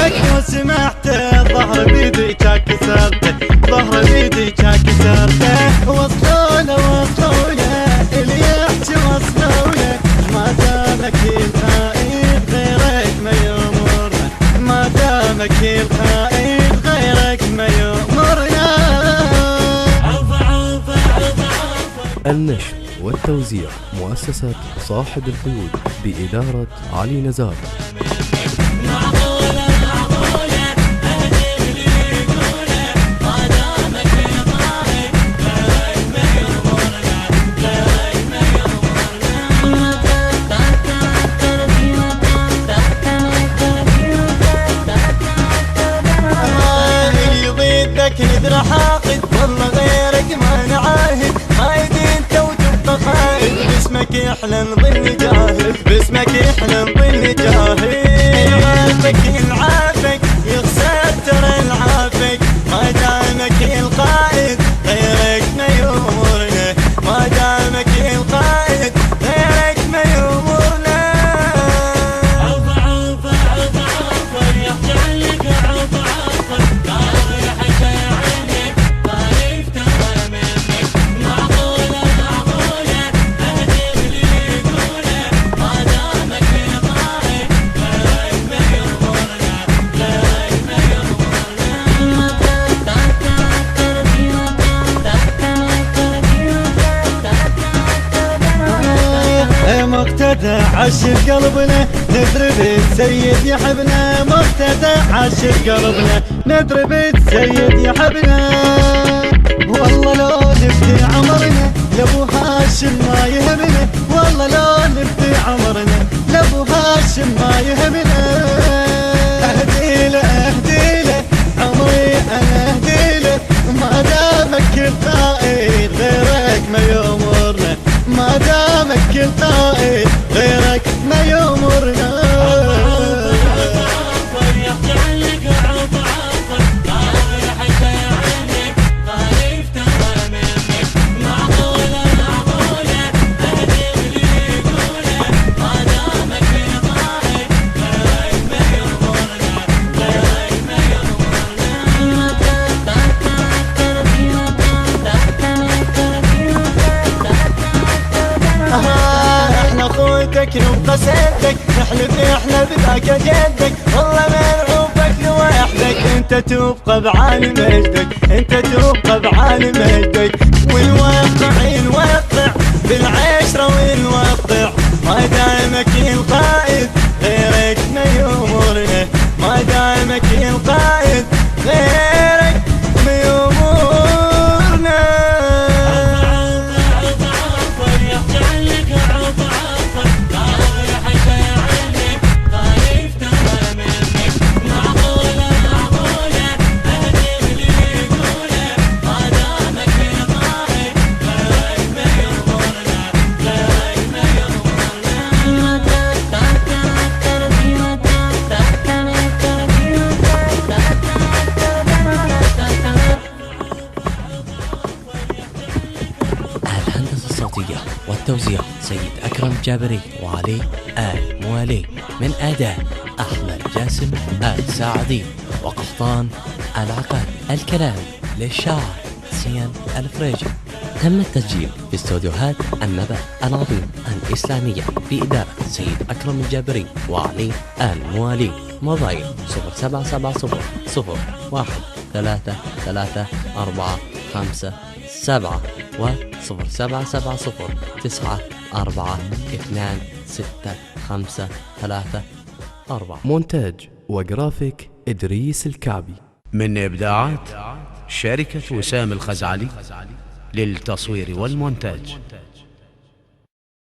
عينك وسمعت ظهر بيدي كسرته، ظهر بيدي كسرته. وصلوا اللي يحكي وصلوا ما دامك الخائف غيرك ما يمرنا، ما دامك الخائف غيرك ما يمرنا. النشر والتوزيع مؤسسة صاحب القيود بإدارة علي نزار. يدرى حاقد والله غيرك ما نعاهد، قايد انت وتبقى قايد، باسمك يحلى نظل جاهد، باسمك يحلى نظل جاهد. قلبك يلعافك يخسر ترى العافك، ما دامك القائد غيرك ما يمرنا، ما دامك القائد غيرك ما يمرنا. مقتدى عاشق قلبنا نضرب السيد يحبنا، مقتدى عاشق قلبنا نضرب السيد يحبنا. والله لو نبدي عمرنا لابو هاشم ما يهمنا، والله لو نبدي عمرنا لابو هاشم ما يهمنا. اهديله اهديله عمري انا اهديله، ما دامك القائد غيرك ما يمرنا، ما دامك القائد غيرك ما يمرنا. نبقى سيدك نحلف احنا بذاك جدك، والله منعوبك لوحدك، انت تبقى بعالي مجدك، انت تبقى بعالي مجدك. والواقع ينوقع بالعشرة والوقع، ما دامك القائد غيرك ما يمرنا، ما دامك القائد غيرك ما يمرنا. والتوزيع سيد أكرم جابري وعلي آل موالي، من أداء أحمد جاسم آل ساعدي وقحطان العقاد. الكلام للشاعر سيان الفريجي. تم التسجيل في استوديوهات النبأ العظيم الإسلامية بإدارة سيد أكرم الجابري وعلي آل موالي. موبايل 0770 01334557 و 0770 942654. مونتاج وجرافيك إدريس الكعبي. من إبداعات شركة وسام الخزعلي للتصوير والمونتاج.